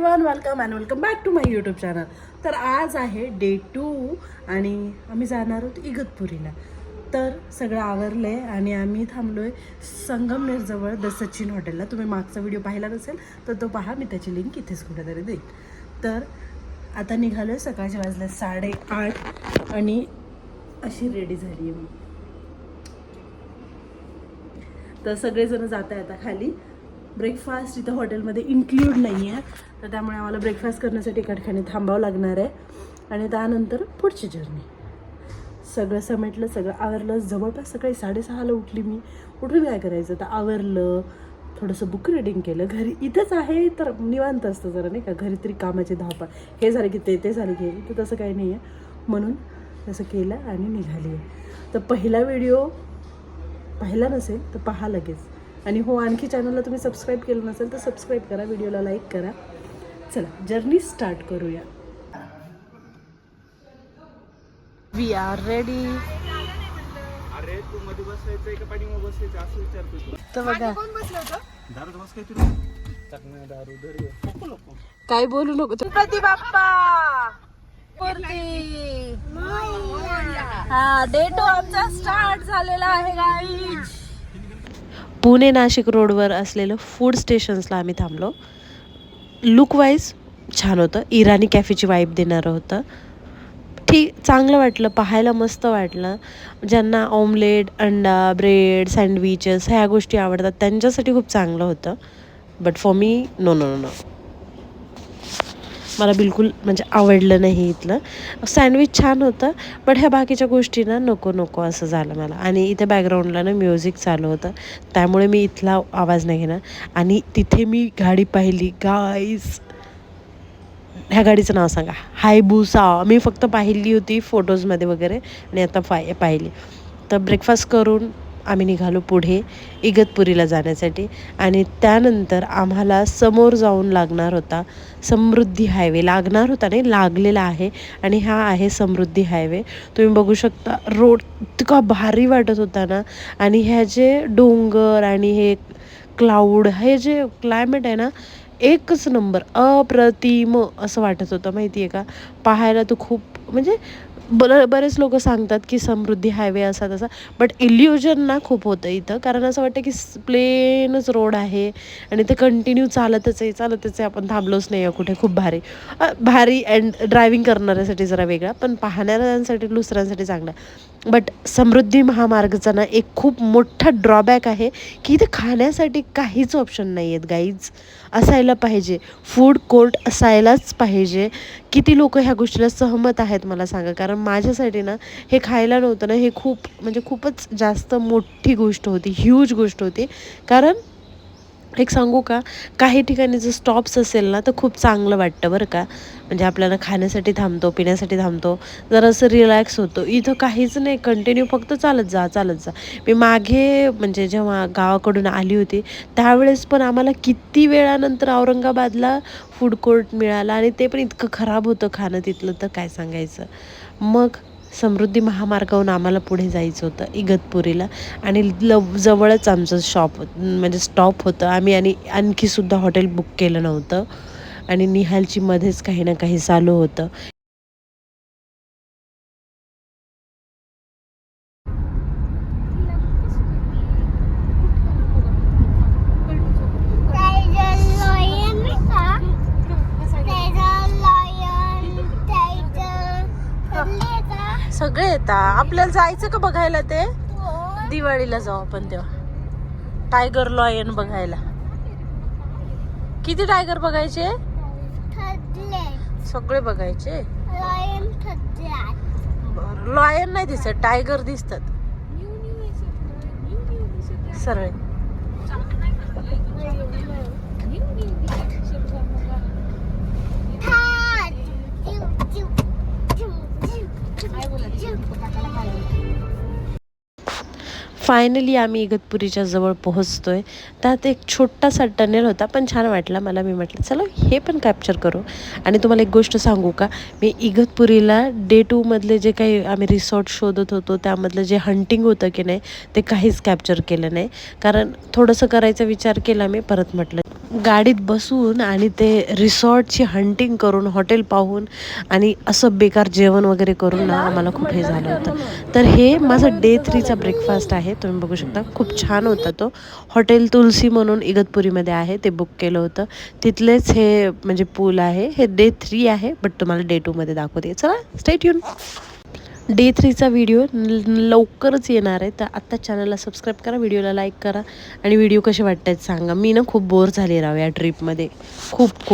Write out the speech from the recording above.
Everyone, welcome back to my YouTube channel. तर आज आहे डे 2 आणि आम्ही जाणार आहोत इगतपुरीला. तर सगळं आवरलं आहे आणि आम्ही थांबलो आहे संगमनेरजवळ द सचिन हॉटेलला. तुम्ही मागचा व्हिडिओ पाहिला नसेल तर तो पहा, मी त्याची लिंक इथेच कुठेतरी देईन. तर आता निघालो आहे, सकाळचे वाजले 8:30 आणि अशी रेडी झाली आहे मी. तर सगळेजण जात आहे आता खाली. ब्रेकफास्ट इथं हॉटेलमध्ये इन्क्लूड नाही आहे, तर त्यामुळे आम्हाला ब्रेकफास्ट करण्यासाठी एका ठिकाणी थांबावं लागणार आहे आणि त्यानंतर पुढची जर्नी. सगळं समेटलं, सगळं आवरलं. जवळपास सकाळी 6:30ला उठली मी. उठून काय करायचं, तर आवरलं, थोडंसं बुक रिडिंग केलं. घरी इथंच आहे तर निवांत असतं जरा, नाही का. घरी तरी कामाची धावपळ, हे झालं की ते झालं की तर तसं काही नाही आहे, म्हणून तसं केलं आणि निघाली आहे. तर पहिला व्हिडिओ पाहिला नसेल तर पहा लगेच. आणि हो, आणखी चॅनलला तुम्ही सबस्क्राईब केलं नसेल तर सबस्क्राईब करा, व्हिडिओला लाईक करा. चला जर्नी स्टार्ट करूया. We are ready. अरे तू मध्ये बसायचं का पाणी मग बसायचं असं विचारतो तू. तर बघा, कोण बसलं होतं? दारू बस काय तुला टाकणं दारू धरी नको नको काय बोलू नको. गणपती बाप्पा हा, डे 2 आमचा स्टार्ट झालेला आहे गाईज. पुणे नाशिक रोडवर असलेलं फूड स्टेशन्सला आम्ही थांबलो. लुकवाईज छान होतं, इराणी कॅफेची वाईब देणारं होतं. ठीक, चांगलं वाटलं, पाहायला मस्त वाटलं. ज्यांना ऑमलेट, अंडा, ब्रेड, सँडविचेस ह्या गोष्टी आवडतात त्यांच्यासाठी खूप चांगलं होतं. But for me no no no मला बिलकुल म्हणजे आवडलं नाही इथलं. सँडविच छान होतं, बट ह्या बाकीच्या गोष्टी ना नको असं झालं मला. आणि इथे बॅकग्राऊंडला ना म्युझिक चालू होतं, त्यामुळे मी इथला आवाज नाही घेणार. आणि तिथे मी गाडी पाहिली गाईज. ह्या गाडीचं नाव सांगा. हायबुसा. मी फक्त पाहिली होती फोटोजमध्ये वगैरे आणि आता पाहिली. तर ब्रेकफास्ट करून आम्ही निघालो पुढे इगतपुरीला जाण्यासाठी. आणि त्यानंतर आम्हाला समोर जाऊन लागणार होता समृद्धी हायवे. लागणार होता नाही, लागलेला आहे. आणि हा आहे समृद्धी हायवे. तुम्ही बघू शकता, रोड इतका भारी वाटत होता ना. आणि ह्या जे डोंगर आणि हे क्लाउड, हे जे क्लायमेट आहे ना, एकच नंबर, अप्रतिम असं वाटत होतं. माहिती आहे का, पाहायला तर खूप म्हणजे बरेच लोक सांगतात की समृद्धी हायवे असा तसा, बट इल्युजन ना खूप होतं इथं. कारण असं वाटतं की प्लेनच रोड आहे आणि ते कंटिन्यू चालतच आहे. आपण थांबलोच नाही आहे कुठे. खूप भारी अँड ड्रायव्हिंग करणाऱ्यासाठी जरा वेगळा, पण पाहणाऱ्यांसाठी दुसऱ्यांसाठी चांगला. बट समृद्धी महामार्गाचा ना एक खूप मोठा ड्रॉबॅक आहे की इथे खाण्यासाठी काहीच ऑप्शन नाही आहेत गाईज. असायला पाहिजे, फूड कोर्ट असायलाच पाहिजे. किती लोक ह्या गोष्टीला सहमत आहेत मला सांगा, कारण माझ्यासाठी ना हे खायला नव्हतं ना, हे खूप म्हणजे खूपच जास्त मोठी गोष्ट होती, ह्यूज गोष्ट होती. कारण एक सांगू का, काही ठिकाणी जर स्टॉप्स असेल ना तर खूप चांगलं वाटतं बरं का. म्हणजे आपल्याला खाण्यासाठी थांबतो, पिण्यासाठी थांबतो, जरासं रिलॅक्स होतो. इथं काहीच नाही, कंटिन्यू फक्त चालत जा. मी मागे म्हणजे जेव्हा गावाकडून आली होती त्यावेळेस पण आम्हाला किती वेळानंतर औरंगाबादला फूड कोर्ट मिळाला, आणि ते पण इतकं खराब होतं खाणं तिथलं, तर काय सांगायचं. मग समृद्धी महामार्गावरून आम्हाला पुढे जायचं होतं इगतपुरीला. आणि जवळच आमचं म्हणजे स्टॉप होतं. आम्ही आणखीसुद्धा हॉटेल बुक केलं नव्हतं आणि निहालची मध्येच काही ना काही चालू होतं. सगळे येतात. आपल्याला जायचं का बघायला ते? दिवाळीला जाऊ आपण तेव्हा टायगर लॉयन बघायला. किती टायगर बघायचे? सगळे बघायचे. लॉयन नाही दिसत, टायगर दिसतात सरळ. फायनली आम्ही इगतपुरीच्या जवळ पोहोचतोय. त्यात एक छोटासा टनेल होता, पण छान वाटला मला. मी म्हटलं चला हे पण कॅप्चर करू. आणि तुम्हाला एक गोष्ट सांगू का, मी इगतपुरीला डे 2 मधले जे काही आम्ही रिसॉर्ट शोधत होतो त्यामधलं जे हंटिंग होतं की नाही, ते काहीच कॅप्चर केलं नाही. कारण थोडंसं करायचा विचार केला मी, परत म्हटलं गाडीत बसून आणि ते रिसॉर्टची हंटिंग करून, हॉटेल पाहून आणि असं बेकार जेवण वगैरे करून ना आम्हाला खूप हे झालं होतं. तर हे माझं डे 3चा ब्रेकफास्ट आहे. तुम्ही बघू शकता खूप छान होता तो. हॉटेल तुलसी म्हणून इगतपुरीमध्ये आहे, ते बुक केलं होतं. तिथलेच हे म्हणजे पूल आहे. हे डे 3 आहे, बट तुम्हाला डे 2मध्ये दाखवते. चला स्टे ट्यून. डे 3चा व्हिडिओ लवकरच येणार आहे. तर आत्ता चॅनलला सबस्क्राईब करा, व्हिडिओला लाईक करा आणि व्हिडिओ कसे वाटत आहेत सांगा. मी ना खूप बोर झाले राव या ट्रिपमध्ये खूप.